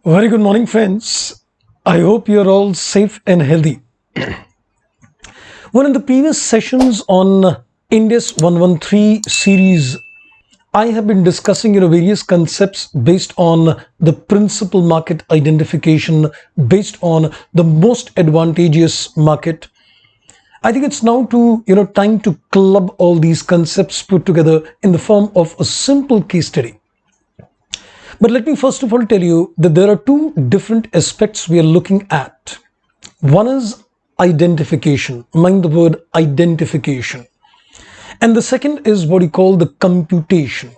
Very good morning, friends. I hope you're all safe and healthy. Well, in the previous sessions on India's 113 series, I have been discussing various concepts based on the principal market identification, based on the most advantageous market. I think it's now time to club all these concepts put together in the form of a simple case study. But let me first of all tell you that there are two different aspects we are looking at. One is identification, mind the word identification. And the second is what we call the computation.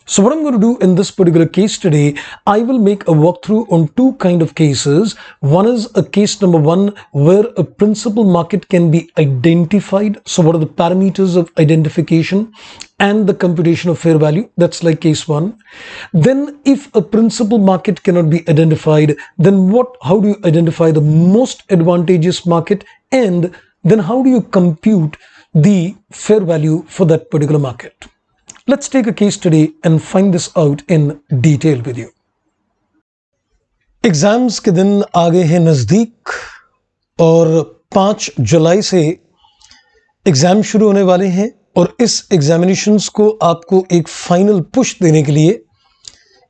So what I'm going to do in this particular case today, I will make a walkthrough on two kind of cases. One is a case number one where a principal market can be identified. So what are the parameters of identification and the computation of fair value? That's like case one. Then if a principal market cannot be identified, then how do you identify the most advantageous market? And then how do you compute the fair value for that particular market? Let's take a case study and find this out in detail with you. Exams के दिन आ गए हैं नज़दीक और 5 जुलाई से exam शुरू होने वाले हैं और इस एग्जामिनेशंस को आपको एक फाइनल पुश देने के लिए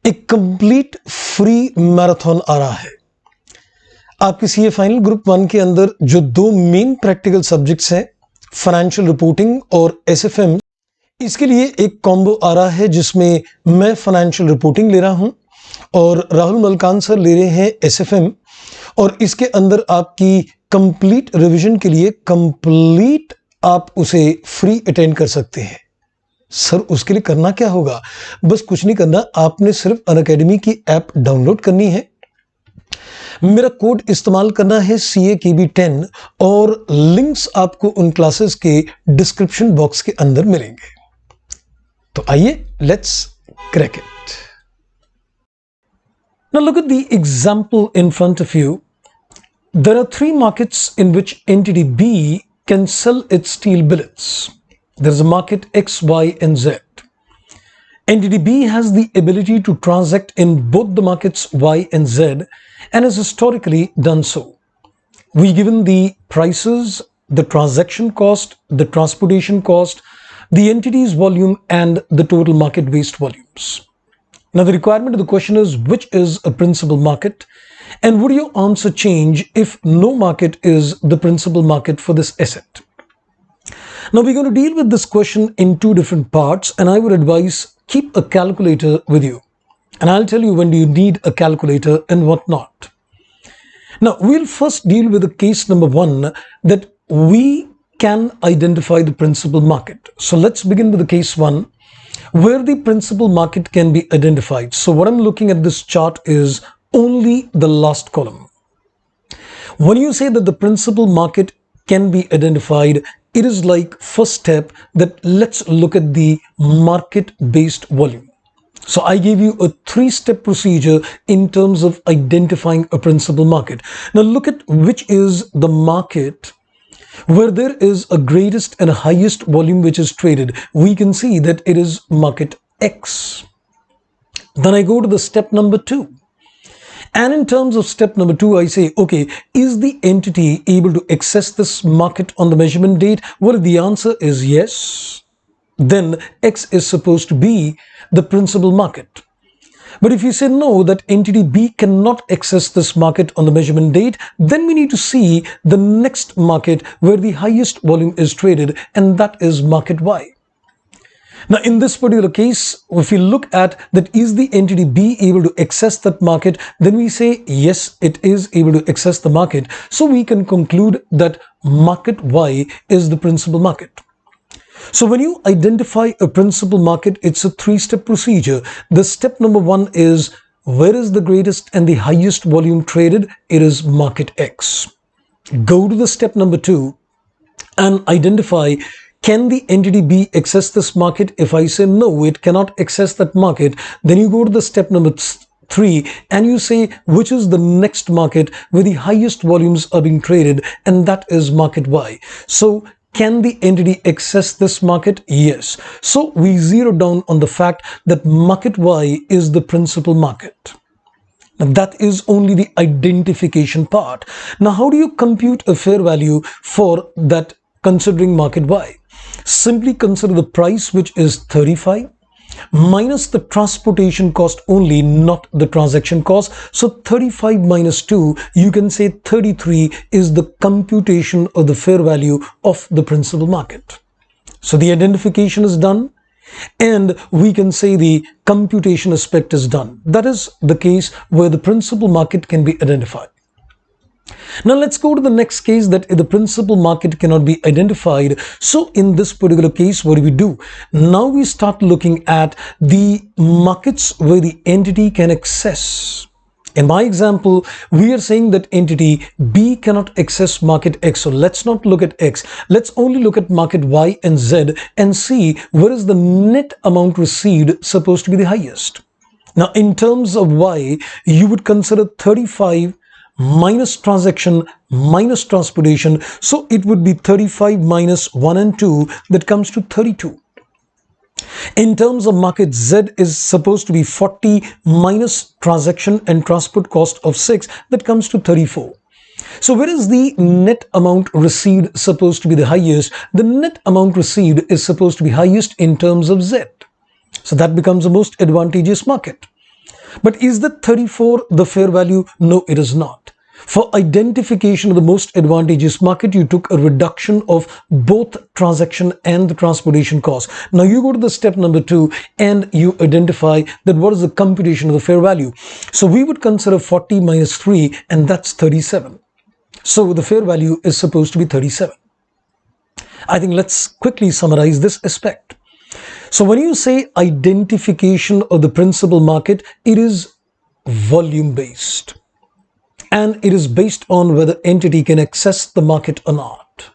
एक कंप्लीट फ्री मैराथन आ रहा है। आपके सीए फाइनल ग्रुप 1 के अंदर जो दो मेन प्रैक्टिकल सब्जेक्ट्स हैं, फाइनेंशियल रिपोर्टिंग और एसएफएम, इसके लिए एक कॉम्बो आ रहा है जिसमें मैं फाइनेंशियल रिपोर्टिंग ले रहा हूं और राहुल मलकान सर ले रहे हैं एसएफएम। और इसके अंदर आपकी कंप्लीट रिवीजन के लिए कंप्लीट आप उसे फ्री अटेंड कर सकते हैं। सर उसके लिए करना क्या होगा? बस कुछ नहीं करना, आपने सिर्फ अनअकैडमी की ऐप डाउनलोड करनी है, मेरा कोड इस्तेमाल करना है CAKB10 और लिंक्स आपको उन क्लासेस के डिस्क्रिप्शन बॉक्स के अंदर मिलेंगे। तो आइए, let's crack it. Now look at the example in front of you. There are three markets in which entity B can sell its steel billets. There is a market X, Y, and Z. Entity B has the ability to transact in both the markets Y and Z and has historically done so. We given the prices, the transaction cost, the transportation cost, the entity's volume, and the total market-based volumes. Now the requirement of the question is, which is a principal market, and would your answer change if no market is the principal market for this asset? Now we're going to deal with this question in two different parts, and I would advise keep a calculator with you, and I'll tell you when do you need a calculator and what not. Now we'll first deal with the case number one, that we can identify the principal market. So let's begin with the case one where the principal market can be identified. So what I'm looking at this chart is only the last column. When you say that the principal market can be identified, it is like first step that let's look at the market based volume. So I gave you a 3-step procedure in terms of identifying a principal market. Now look at which is the market where there is a greatest and highest volume which is traded. We can see that it is market X. Then I go to the step number 2. And in terms of step number 2, I say, okay, is the entity able to access this market on the measurement date? Well, if the answer is yes, then X is supposed to be the principal market. But if you say no, that entity B cannot access this market on the measurement date, then we need to see the next market where the highest volume is traded, and that is market Y. Now in this particular case, if we look at that, is the entity B able to access that market, then we say yes, it is able to access the market. So we can conclude that market Y is the principal market. So when you identify a principal market, it's a 3-step procedure. The step number 1 is, where is the greatest and the highest volume traded? It is market X. Go to the step number 2 and identify, can the entity B access this market? If I say no, it cannot access that market, then you go to the step number 3 and you say which is the next market where the highest volumes are being traded, and that is market Y. So can the entity access this market? Yes. So we zero down on the fact that market Y is the principal market. Now, that is only the identification part. Now, how do you compute a fair value for that considering market Y? Simply consider the price, which is 35, minus the transportation cost only, not the transaction cost. So 35 minus 2, you can say 33 is the computation of the fair value of the principal market. So the identification is done, and we can say the computation aspect is done. That is the case where the principal market can be identified. Now let's go to the next case, that the principal market cannot be identified. So in this particular case, what do we do? Now we start looking at the markets where the entity can access. In my example, we are saying that entity B cannot access market X. So let's not look at X. Let's only look at market Y and Z and see where is the net amount received supposed to be the highest. Now in terms of Y, you would consider 35 minus transaction minus transportation. So it would be 35 minus 1 and 2, that comes to 32. In terms of market, Z is supposed to be 40 minus transaction and transport cost of 6, that comes to 34. So where is the net amount received supposed to be the highest? The net amount received is supposed to be highest in terms of Z. So that becomes the most advantageous market. But is the 34 the fair value? No, it is not. For identification of the most advantageous market, you took a reduction of both transaction and the transportation cost. Now you go to the step number 2 and you identify that what is the computation of the fair value. So we would consider 40 minus 3, and that's 37. So the fair value is supposed to be 37. I think let's quickly summarize this aspect. So when you say identification of the principal market, it is volume based. And it is based on whether entity can access the market or not.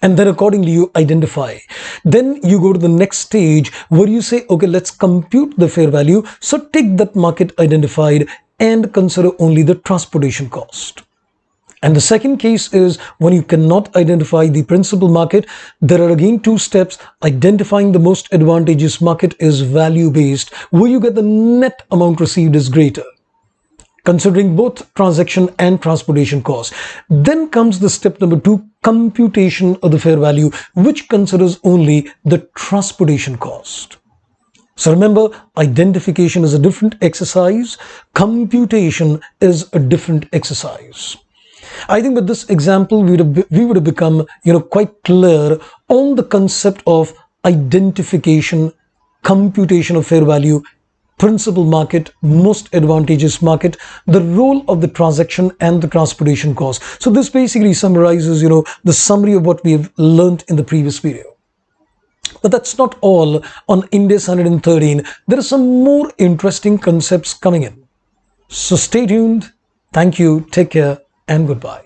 And then accordingly you identify. Then you go to the next stage where you say, okay, let's compute the fair value. So take that market identified and consider only the transportation cost. And the second case is when you cannot identify the principal market, there are again 2 steps. Identifying the most advantageous market is value based, where you get the net amount received is greater, considering both transaction and transportation costs. Then comes the step number 2, computation of the fair value, which considers only the transportation cost. So remember, identification is a different exercise, computation is a different exercise. I think with this example, we would have become, quite clear on the concept of identification, computation of fair value, principal market, most advantageous market, the role of the transaction and the transportation cost. So this basically summarizes, the summary of what we have learned in the previous video. But that's not all on Ind AS 113. There are some more interesting concepts coming in. So stay tuned. Thank you. Take care and goodbye.